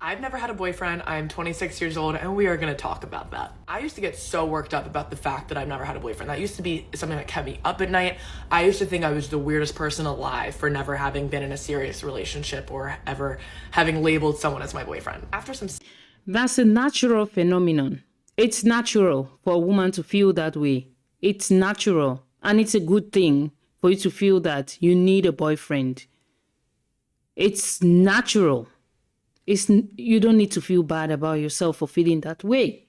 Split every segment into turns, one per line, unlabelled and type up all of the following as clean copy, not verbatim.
I've never had a boyfriend. I'm 26 years old, and we are going to talk about that. I used to get so worked up about the fact that I've never had a boyfriend. That used to be something that kept me up at night. I used to think I was the weirdest person alive for never having been in a serious relationship or ever having labeled someone as my boyfriend. After some...
That's a natural phenomenon. It's natural for a woman to feel that way. It's natural, and it's a good thing for you to feel that you need a boyfriend. It's natural. You don't need to feel bad about yourself for feeling that way.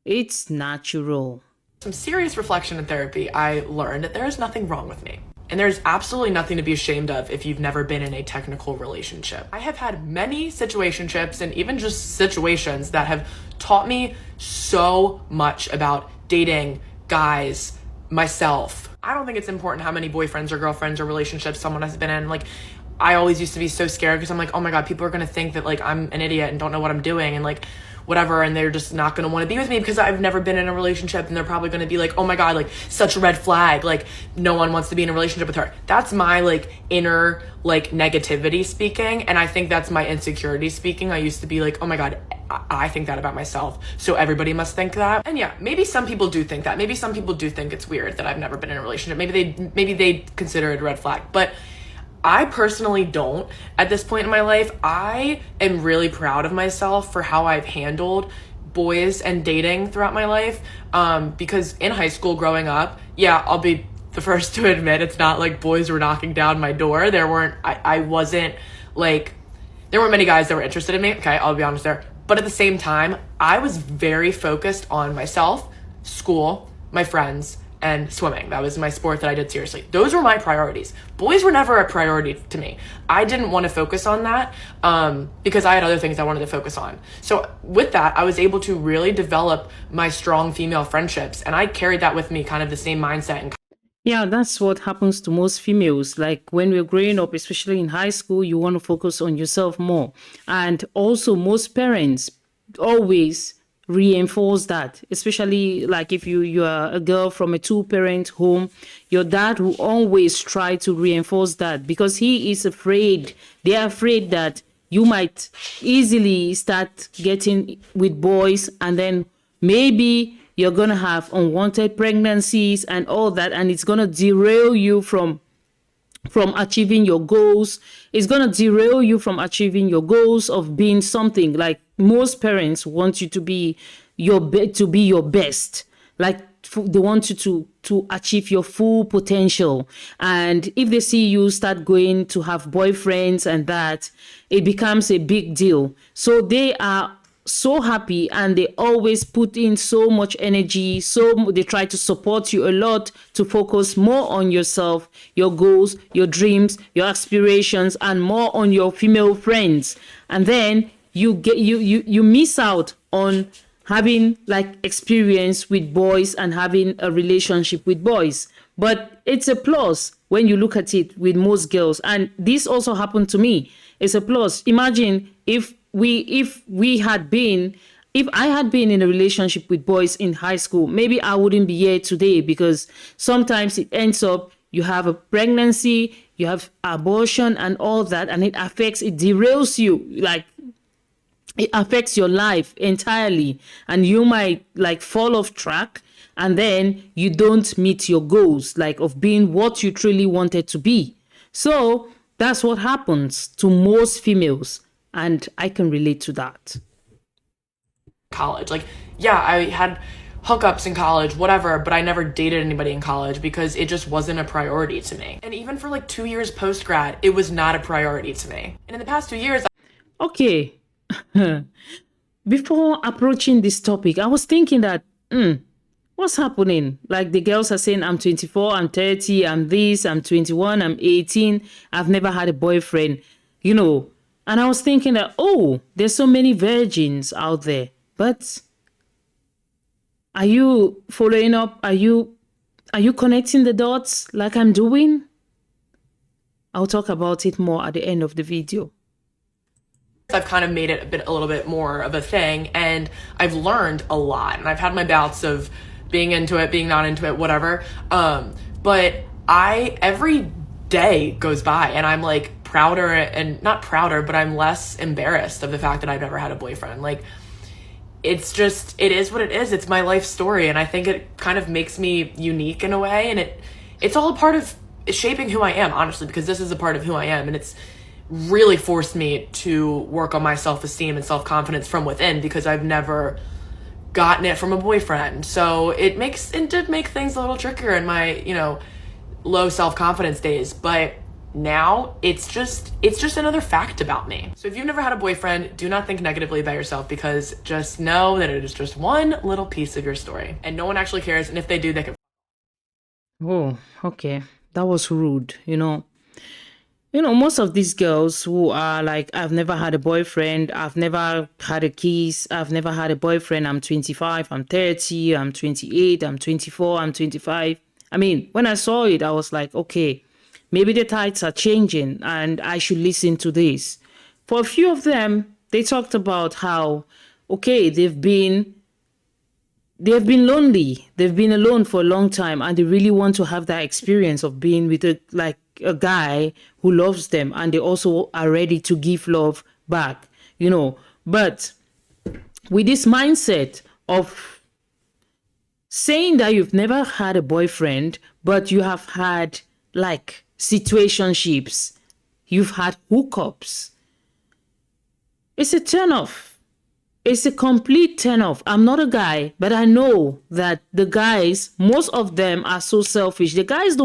It's natural.
Some serious reflection and therapy, I learned that there is nothing wrong with me. And there's absolutely nothing to be ashamed of if you've never been in a technical relationship. I have had many situationships and even just situations that have taught me so much about dating, guys, myself. I don't think it's important how many boyfriends or girlfriends or relationships someone has been in. Like, I always used to be so scared because I'm like, oh my God, people are going to think that like I'm an idiot and don't know what I'm doing and like whatever, and they're just not going to want to be with me because I've never been in a relationship, and they're probably going to be like, oh my God, like such a red flag, like no one wants to be in a relationship with her. That's my like inner like negativity speaking, and I think that's my insecurity speaking. I used to be like, oh my God, I think that about myself, so everybody must think that. And yeah, maybe some people do think that. Maybe some people do think it's weird that I've never been in a relationship. Maybe they consider it a red flag, but I personally don't. At this point in my life, I am really proud of myself for how I've handled boys and dating throughout my life. Because in high school growing up, yeah, I'll be the first to admit it's not like boys were knocking down my door. I wasn't like, there weren't many guys that were interested in me. Okay, I'll be honest there. But at the same time, I was very focused on myself, school, my friends, and swimming. That was my sport that I did seriously. Those were my priorities. Boys were never a priority to me. I didn't want to focus on that because I had other things I wanted to focus on. So with that, I was able to really develop my strong female friendships, and I carried that with me, kind of the same mindset.
Yeah, that's what happens to most females. Like when we're growing up, especially in high school, you want to focus on yourself more. And also most parents always reinforce that, especially like if you are a girl from a two-parent home, your dad will always try to reinforce that because he is afraid. They're afraid that you might easily start getting with boys, and then maybe you're gonna have unwanted pregnancies and all that, and it's gonna derail you from achieving your goals. It's going to derail you from achieving your goals of being something. Like most parents want you to be your best. Like they want you to achieve your full potential. And if they see you start going to have boyfriends and that, it becomes a big deal. So they are so happy, and they always put in so much energy, so they try to support you a lot to focus more on yourself, your goals, your dreams, your aspirations, and more on your female friends. And then you miss out on having like experience with boys and having a relationship with boys. But it's a plus when you look at it with most girls, and this also happened to me. It's a plus. Imagine if I had been in a relationship with boys in high school, maybe I wouldn't be here today, because sometimes it ends up you have a pregnancy, you have abortion and all that, and it derails you, like it affects your life entirely, and you might like fall off track, and then you don't meet your goals, like of being what you truly wanted to be. So that's what happens to most females. And I can relate to that.
College, like, yeah, I had hookups in college, whatever, but I never dated anybody in college because it just wasn't a priority to me. And even for like 2 years post-grad, it was not a priority to me. And in the past 2 years...
Okay. Before approaching this topic, I was thinking that, what's happening? Like the girls are saying, I'm 24, I'm 30, I'm this, I'm 21, I'm 18. I've never had a boyfriend, you know. And I was thinking that, oh, there's so many virgins out there. But are you following up? Are you connecting the dots like I'm doing? I'll talk about it more at the end of the video.
I've kind of made it a little bit more of a thing, and I've learned a lot, and I've had my bouts of being into it, being not into it, whatever. But every day goes by and I'm like prouder, and not prouder, but I'm less embarrassed of the fact that I've never had a boyfriend. Like, it's just, it is what it is. It's my life story. And I think it kind of makes me unique in a way. And it's all a part of shaping who I am, honestly, because this is a part of who I am. And it's really forced me to work on my self-esteem and self-confidence from within, because I've never gotten it from a boyfriend. So it did make things a little trickier in my, low self-confidence days. But now it's just another fact about me. So if you've never had a boyfriend, do not think negatively about yourself, because just know that it is just one little piece of your story and no one actually cares. And if they do, they can.
Oh, okay. That was rude, most of these girls who are like, I've never had a boyfriend, I've never had a kiss, I've never had a boyfriend, I'm 25, I'm 30, I'm 28, I'm 24, I'm 25. I mean, when I saw it, I was like, okay, maybe the tides are changing and I should listen to this. For a few of them, they talked about how, okay, they've been lonely. They've been alone for a long time and they really want to have that experience of being with a guy who loves them, and they also are ready to give love back, But with this mindset of saying that you've never had a boyfriend, but you have had like situationships, you've had hookups, it's a turn-off. It's a complete turn-off. I'm not a guy, but I know that the guys, most of them are so selfish. The guys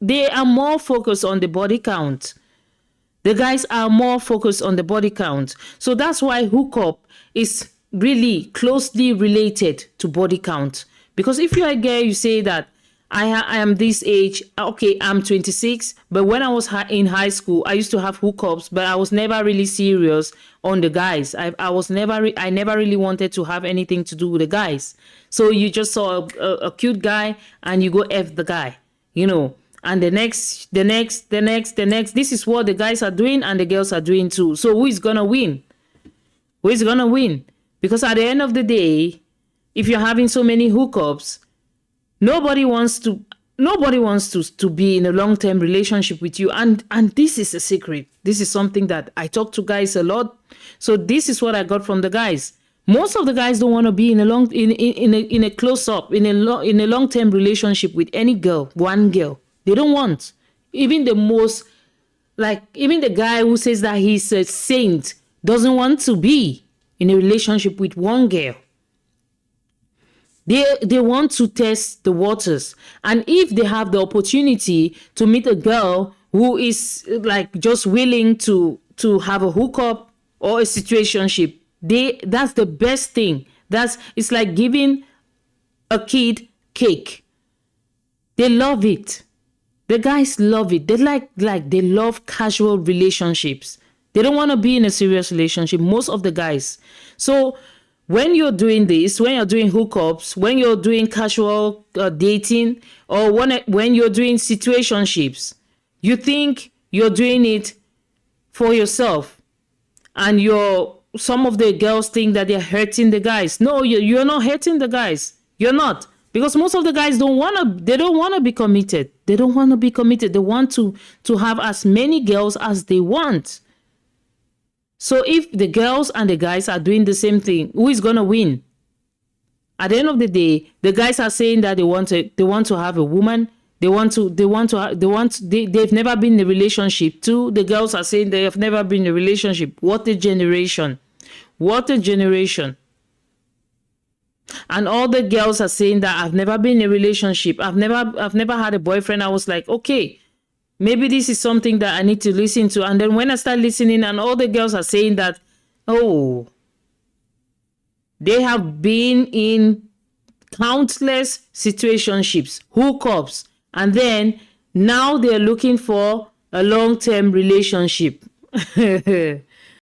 they are more focused on the body count. The guys are more focused on the body count. So that's why hookup is really closely related to body count. Because if you're a girl, you say that I am this age, okay, I'm 26, but when I was in high school, I used to have hookups, but I was never really serious on the guys. I never really wanted to have anything to do with the guys. So you just saw a cute guy and you go F the guy, and the next, this is what the guys are doing and the girls are doing too. So who is gonna win? Who is gonna win? Because at the end of the day, if you're having so many hookups, nobody wants to be in a long-term relationship with you. And this is a secret. This is something that I talk to guys a lot. So this is what I got from the guys. Most of the guys don't want to be in a close-up, in a long-term relationship with any girl, one girl. They don't want. Even the guy who says that he's a saint doesn't want to be in a relationship with one girl. They want to test the waters. And if they have the opportunity to meet a girl who is like just willing to have a hookup or a situationship, that's the best thing. It's like giving a kid cake. They love it. The guys love it. They they love casual relationships. They don't want to be in a serious relationship, most of the guys. So when you're doing this, when you're doing hookups, when you're doing casual dating, or when you're doing situationships, you think you're doing it for yourself, and some of the girls think that they're hurting the guys. No, you're not hurting the guys. You're not. Because most of the guys don't want to be committed. They don't want to be committed. They want to have as many girls as they want. So if the girls and the guys are doing the same thing, who is going to win? At the end of the day, the guys are saying that they want to have a woman. They've never been in a relationship too. The girls are saying they have never been in a relationship. What a generation. What a generation. And all the girls are saying that I've never been in a relationship. I've never had a boyfriend. I was like, okay, maybe this is something that I need to listen to. And then when I start listening and all the girls are saying that, oh, they have been in countless situationships, hookups, and then now they're looking for a long-term relationship.